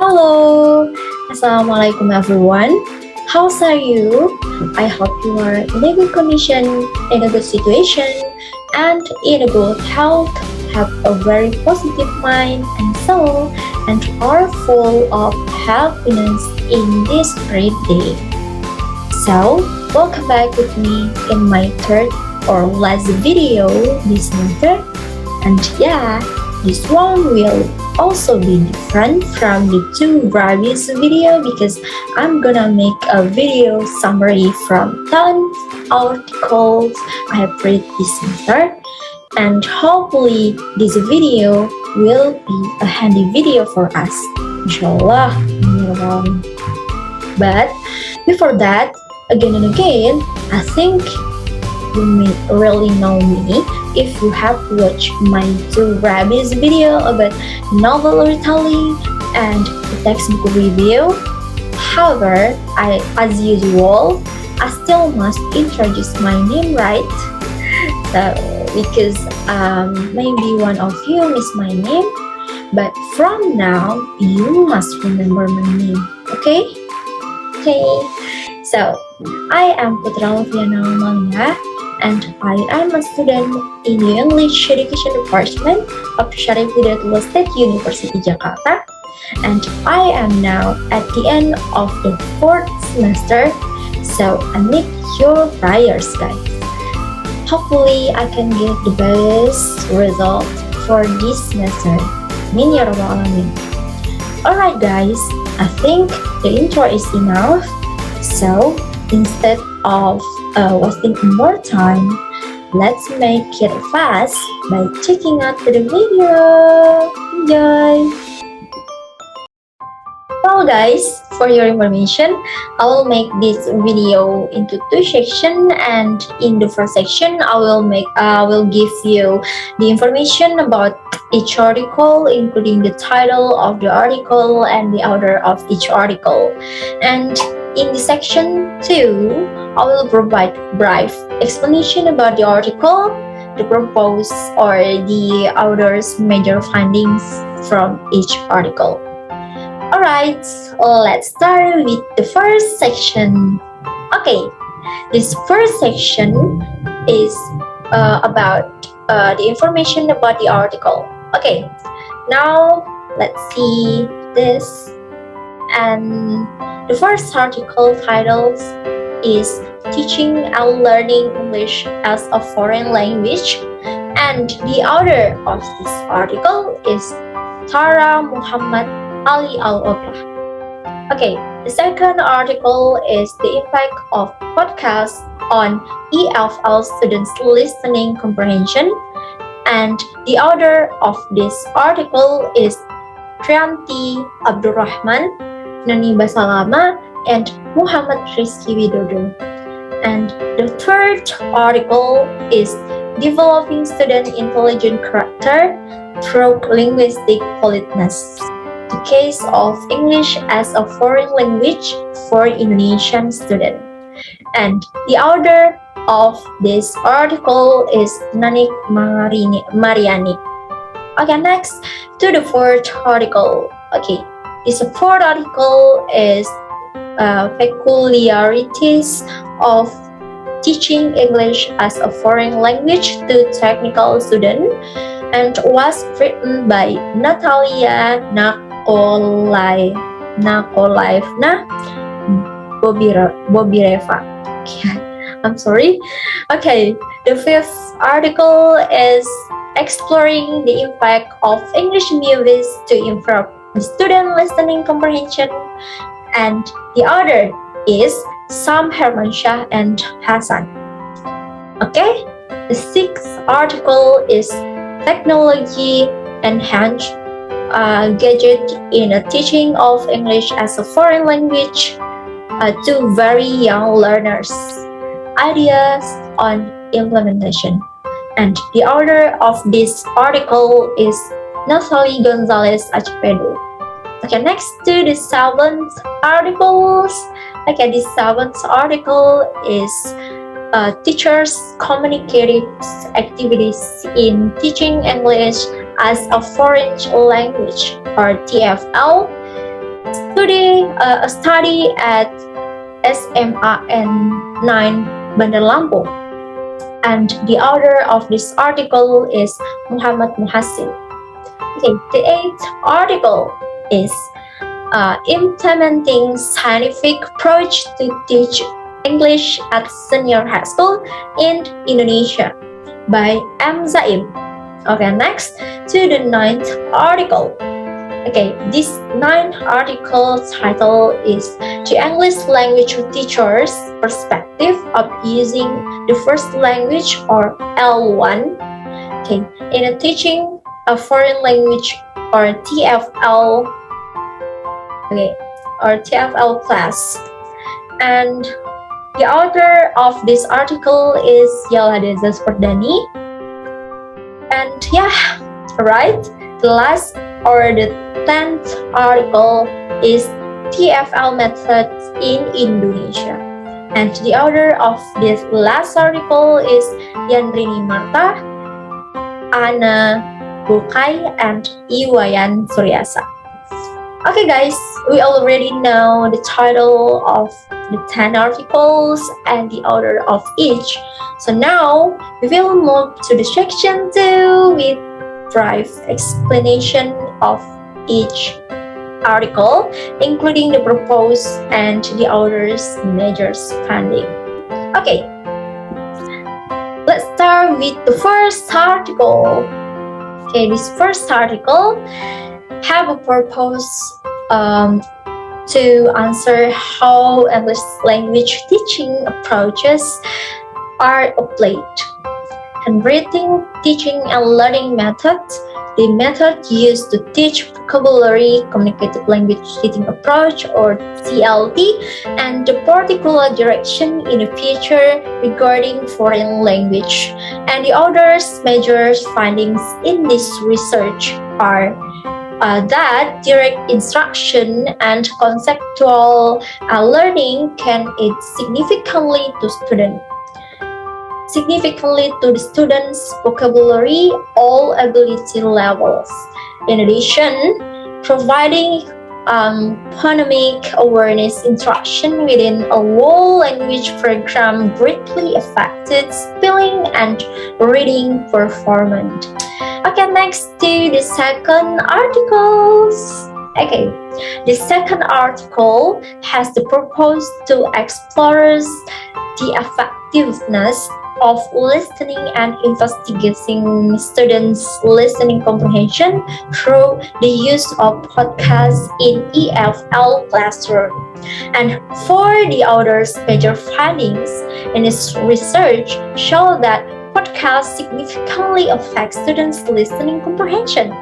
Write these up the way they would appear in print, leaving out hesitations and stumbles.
Hello, Assalamualaikum everyone. How are you? I hope you are in a good condition, in a good situation, and in a good health, have a very positive mind and soul, and are full of happiness in this great day. So, welcome back with me in my third or last video this semester. And yeah, this one will also be different from the two previous video because I'm gonna make a video summary from 10 articles I have read this semester, and hopefully this video will be a handy video for us, inshallah. But before that, again and again, I think you may really know me if you have watched my two rabbits video about novel retelling and the textbook review. However, as usual, I still must introduce my name, right? So, because maybe one of you missed my name, but from now you must remember my name, okay? Okay. So, I am Putri Alfiana Amalia, and I am a student in the English Education Department of Widodo State University, Jakarta, and I am now at the end of the 4th semester, so I need your prayers, guys. Hopefully, I can get the best result for this semester. Amin ya rabbal alamin. Alright guys, I think the intro is enough, so instead of wasting more time, let's make it fast by checking out the video. Enjoy! Well guys, for your information, I will make this video into two sections, and in the first section I will give you the information about each article, including the title of the article and the author of each article. And in the section 2, I will provide brief explanation about the article, the purpose, or the author's major findings from each article. Alright, let's start with the first section. Okay, this first section is about the information about the article. Okay, now let's see this. And the first article title is Teaching and Learning English as a Foreign Language, and the author of this article is Thara Muhammad Ali Al-oglah. Okay, the second article is the impact of podcasts on TEFL students' listening comprehension, and the author of this article is Tryanti, Abdulrahman, Nonny Basalama, and Muhammad Rizky Widodo. And the third article is Developing Student Intelligent Character through Linguistic Politeness, the case of English as a foreign language for Indonesian students. And the author of this article is Nanik Mariani. Okay, next to the fourth article. Okay, this fourth article is Peculiarities of Teaching English as a Foreign Language to Technical Students, and was written by Natalia, Nikolaevna, Bobyreva. I'm sorry. Okay, the fifth article is Exploring the Impact of English Movies to Improve Student Listening Comprehension, and the other is Sam Hermansyah and Hasan. Okay, the sixth article is Technology Enhanced Gadget in a Teaching of English as a Foreign Language to Very Young Learners, Ideas on Implementation. And the author of this article is Nathaly Gonzalez Acevedo. Okay, next to the seventh articles. Okay, the seventh article is Teachers' Communicative Activities in Teaching English as a Foreign Language, or TEFL. study at SMAN 9 Bandar Lampung. And the author of this article is Mohammad Muhassin. Okay, the eighth article is Implementing Scientific Approach to Teach English at Senior High School in Indonesia by M. Zaim. Okay, next to the ninth article. Okay, this ninth article title is The English Language Teacher's Perspective of Using the First Language or L1 in teaching a foreign language or TFL or TFL class. And the author of this article is Yaladeza Spordani. And yeah, right, the last or the 10th article is TFL methods in Indonesia. And the author of this last article is Yandrini Marta, Anna Bukai, and Iwayan Suryasa. Okay guys, we already know the title of the 10 articles and the order of each. So now we will move to the section 2 with brief explanation of each article, including the purpose and the author's major finding. Okay, let's start with the first article. Okay, this first article have a purpose to answer how English language teaching approaches are applied. Handwriting, teaching and learning methods, the method used to teach vocabulary, communicative language teaching approach or CLT, and the particular direction in the future regarding foreign language. And the author's major findings in this research are that direct instruction and conceptual learning can aid significantly to the students' vocabulary, all ability levels. In addition, providing phonemic awareness instruction within a whole language program greatly affected spelling and reading performance. Okay, next to the second articles. Okay, the second article has the purpose to explore the effectiveness of listening and investigating students' listening comprehension through the use of podcasts in EFL classroom. And for the author's major findings in his research show that podcasts significantly affect students' listening comprehension,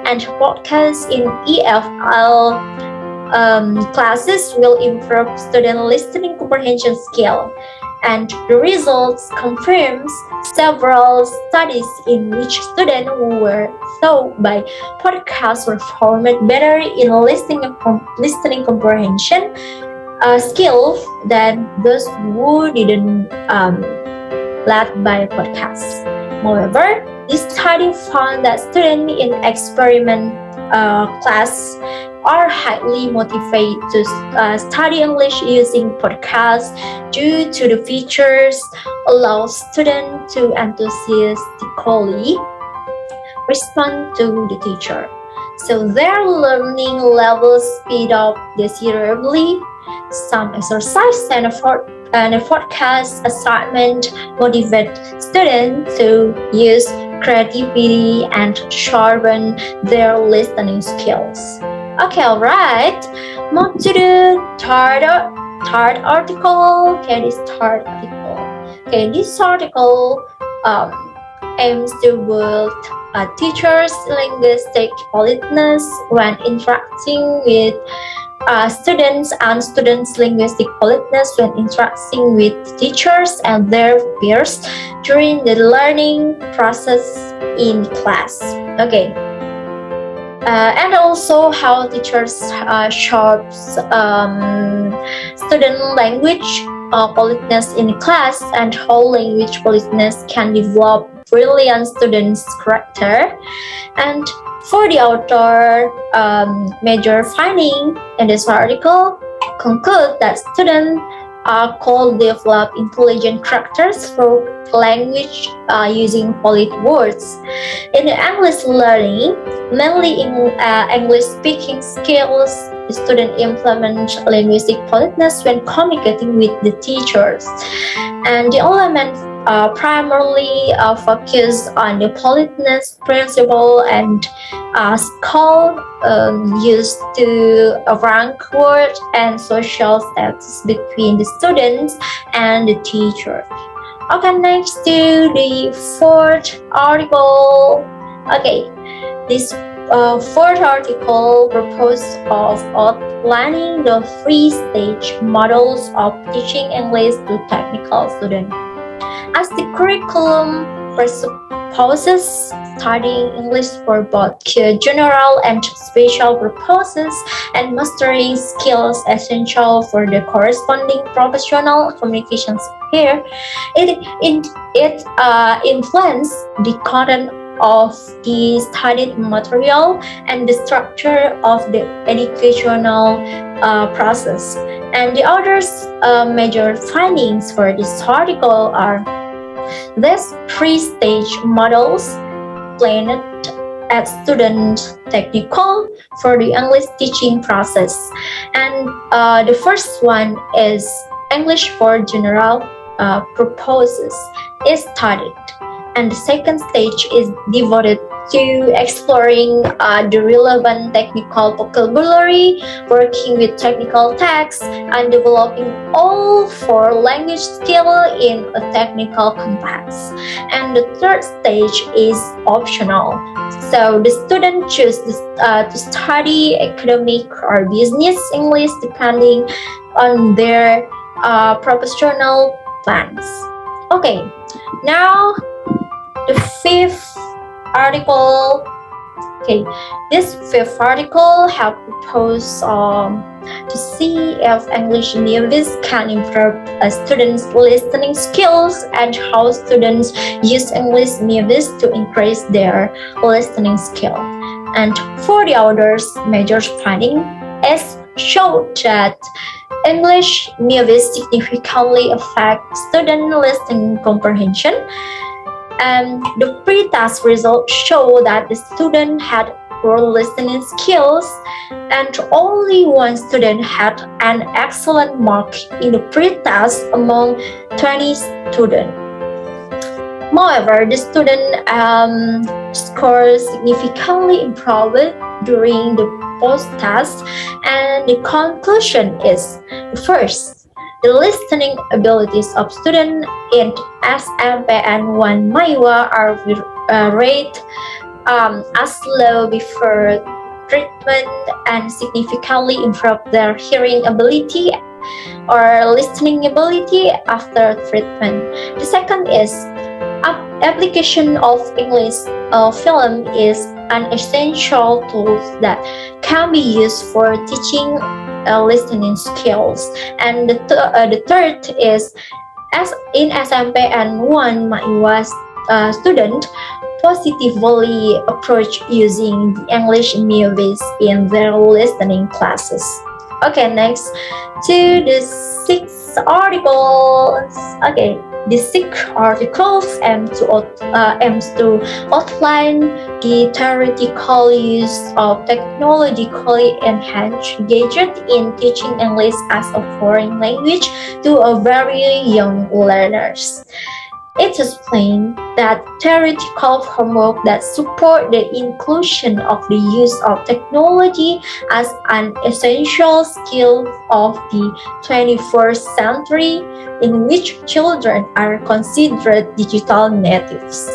and podcasts in EFL classes will improve student listening comprehension skill. And the results confirms several studies in which students who were taught by podcasts performed better in listening comprehension skills than those who didn't led by podcasts. Moreover, this study found that students in experiment class are highly motivated to study English using podcasts due to the features allow students to enthusiastically respond to the teacher. So their learning levels speed up considerably. Some exercise and a podcast assignment motivate students to use creativity and sharpen their listening skills. Okay, alright. Move to the third article. Okay, this third article. Okay, this article aims to build teachers' linguistic politeness when interacting with students and students' linguistic politeness when interacting with teachers and their peers during the learning process in class. Okay. And also how teachers shape student language politeness in class, and how language politeness can develop brilliant students' character. And For the author, major finding in this article conclude that students are called develop intelligent characters through language using polite words. In the English learning, mainly in English speaking skills, the student implement linguistic politeness when communicating with the teachers. And the elements primarily focus on the politeness principle and call used to rank word and social status between the students and the teacher. Okay, next to the fourth article. Okay, this fourth article proposes of outlining the three-stage models of teaching English to technical students. As the curriculum presupposes studying English for both general and special purposes and mastering skills essential for the corresponding professional communication sphere, it influences the content of the studied material and the structure of the educational process. And the other major findings for this article are these three-stage models planned at student technical for the English teaching process. And the first one is English for general purposes is studied. And the second stage is devoted to exploring the relevant technical vocabulary, working with technical texts, and developing all four language skills in a technical context. And the third stage is optional. So the student chooses to study academic or business English depending on their professional plans. Okay, now the fifth article. Okay, this fifth article have proposed to see if English linguists can improve students' listening skills and how students use English linguists to increase their listening skill. And for the author's major finding is showed that English linguists significantly affect student listening comprehension. And the pre-test results show that the student had poor listening skills and only one student had an excellent mark in the pre-test among 20 students. Moreover, the student scores significantly improved during the post-test, and the conclusion is first, the listening abilities of students in SMPN1 Maiwa are rated as low before treatment and significantly improve their hearing ability or listening ability after treatment. The second is application of English film is an essential tool that can be used for teaching listening skills. And the third is, as in SMPN1 Maiwa student positively approach using the English linguistics in their listening classes. Okay, next to the sixth articles. Okay, the sixth articles aims to outline the theoretical use of technologically enhanced gadgets in teaching English as a foreign language to a very young learners. It explains that theoretical framework that support the inclusion of the use of technology as an essential skill of the 21st century, in which children are considered digital natives.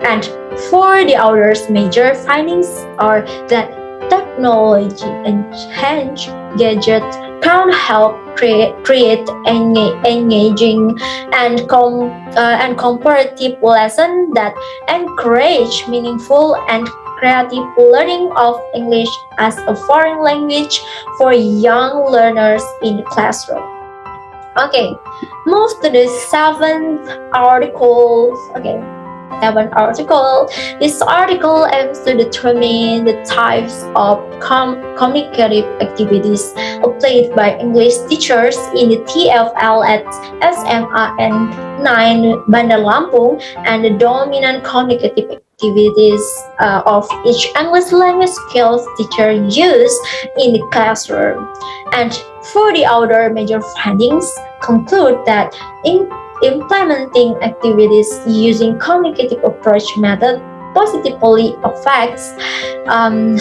And for the author's major findings are that technology enhanced gadgets can help create engaging and comparative lessons that encourage meaningful and creative learning of English as a foreign language for young learners in the classroom. Okay, move to the seventh article. Okay, 7 article. This article aims to determine the types of communicative activities played by English teachers in the TEFL at SMAN 9 Bandar Lampung and the dominant communicative activities of each English language skills teacher use in the classroom. And for the other major findings, conclude that in implementing activities using communicative approach method positively affects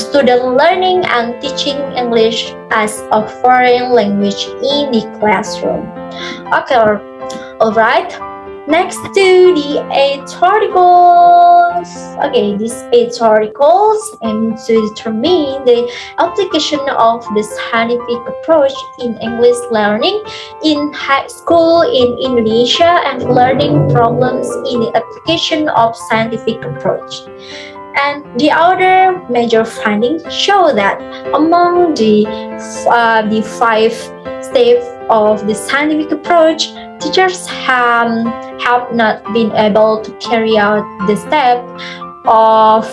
student learning and teaching English as a foreign language in the classroom. Okay, all right. Next to the 8 articles. Okay, these 8 articles aim to determine the application of the scientific approach in English learning in high school in Indonesia and learning problems in the application of scientific approach. And the other major findings show that among the 5 steps of the scientific approach, teachers have not been able to carry out the step of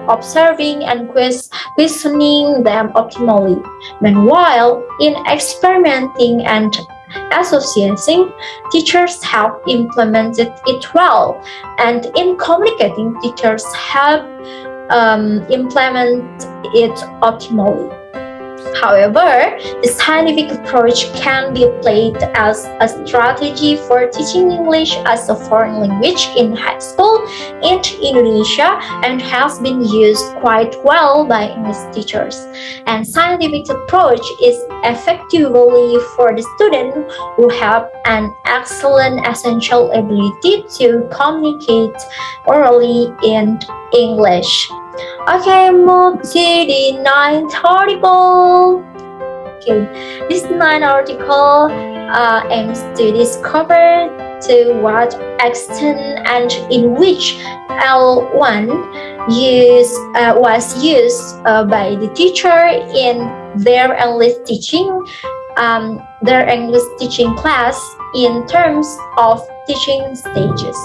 observing and questioning them optimally. Meanwhile, in experimenting and associating, teachers have implemented it well, and in communicating, teachers have implemented it optimally. However, the scientific approach can be applied as a strategy for teaching English as a foreign language in high school in Indonesia and has been used quite well by English teachers. And scientific approach is effectively for the student who have an excellent essential ability to communicate orally in English. Okay, move to the 9th article. Okay, this 9th article aims to discover to what extent and in which L1 was used by the teacher in their English teaching class in terms of teaching stages,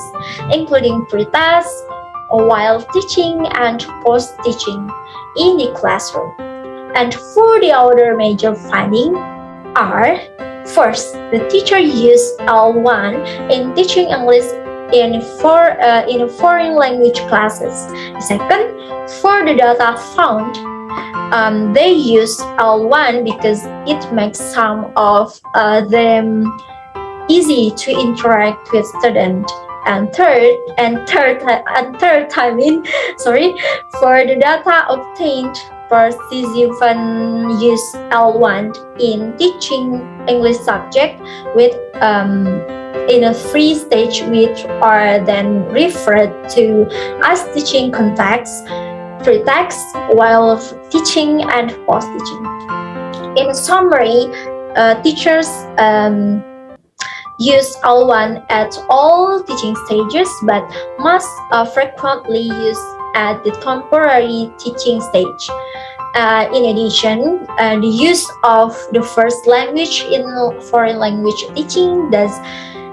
including pre-test, while teaching and post-teaching in the classroom. And for the other major findings are, first, the teacher used L1 in teaching English in foreign language classes. Second, for the data found, they use L1 because it makes some of them easy to interact with students. And third, for the data obtained, participants use L1 in teaching English subject with in a free stage, which are then referred to as teaching context, pre-text, while teaching and post-teaching. In summary, teachers use L1 at all teaching stages, but must frequently use at the temporary teaching stage. In addition, the use of the first language in foreign language teaching does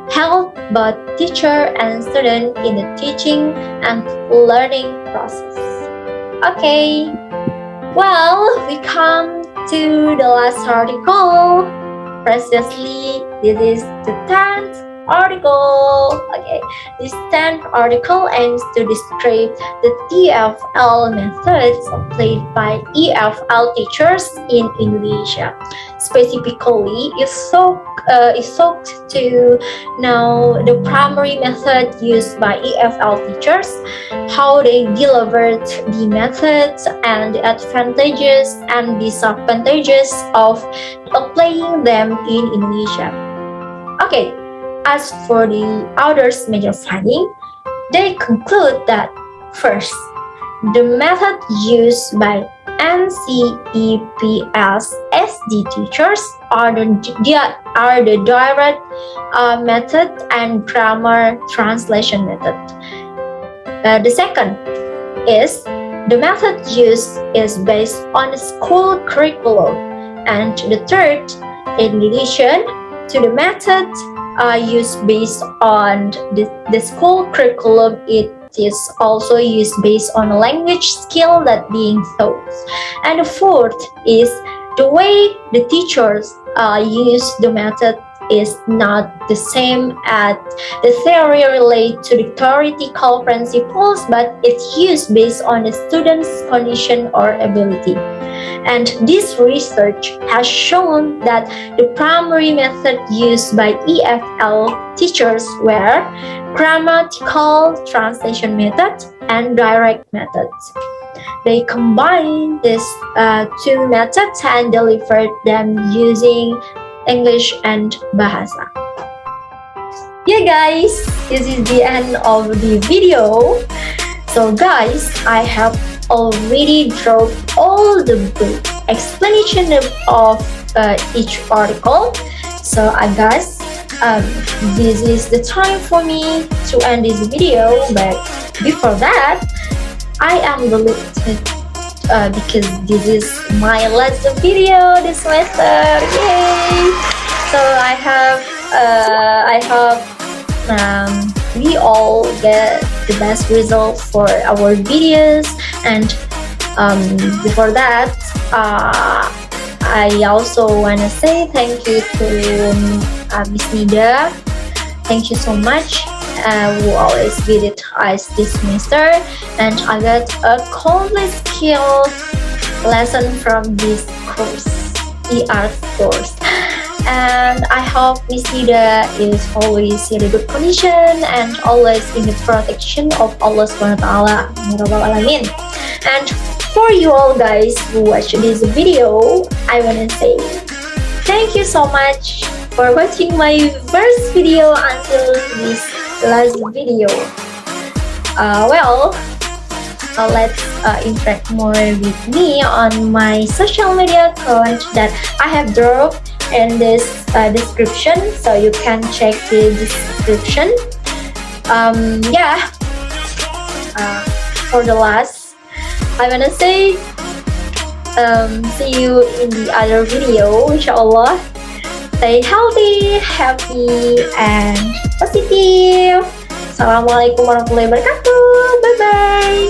help both teacher and student in the teaching and learning process. Okay, well, we come to the last article. Precisely, this is the 10th article. Okay, this 10th article aims to describe the TEFL methods applied by EFL teachers in Indonesia. Specifically, it sought to know the primary method used by EFL teachers, how they delivered the methods, and the advantages and disadvantages of applying them in Indonesia. Okay, as for the others' major finding, they conclude that first, the method used by NCEPS SD teachers are the direct method and grammar translation method. The second is the method used is based on the school curriculum, and the third, in addition to the method used based on the school curriculum, it is also used based on a language skill that being taught. And the fourth is the way the teachers use the method is not the same as the theory related to the theoretical principles, but it's used based on the student's condition or ability. And this research has shown that the primary method used by EFL teachers were grammatical translation method and direct methods. They combined these two methods and delivered them using English and Bahasa. Yeah guys, this is the end of the video. So guys, I have already dropped all the explanation of each article. So I guess this is the time for me to end this video, but before that, I am delighted because this is my last video this semester. Yay! So I hope we all get the best result for our videos. And before that, I also want to say thank you to Miss Nida. Thank you so much. Who always visit us this semester, and I got a complete skill lesson from this course, art course. And I hope Miss Nida is always in a good condition and always in the protection of Allah SWT. And for you all guys who watch this video, I want to say thank you so much for watching my first video until this last video. Let's interact more with me on my social media account that I have dropped in this description, so you can check the description. For the last, I wanna say see you in the other video, inshallah. Stay healthy, happy, and positive. Assalamualaikum warahmatullahi wabarakatuh. Bye bye.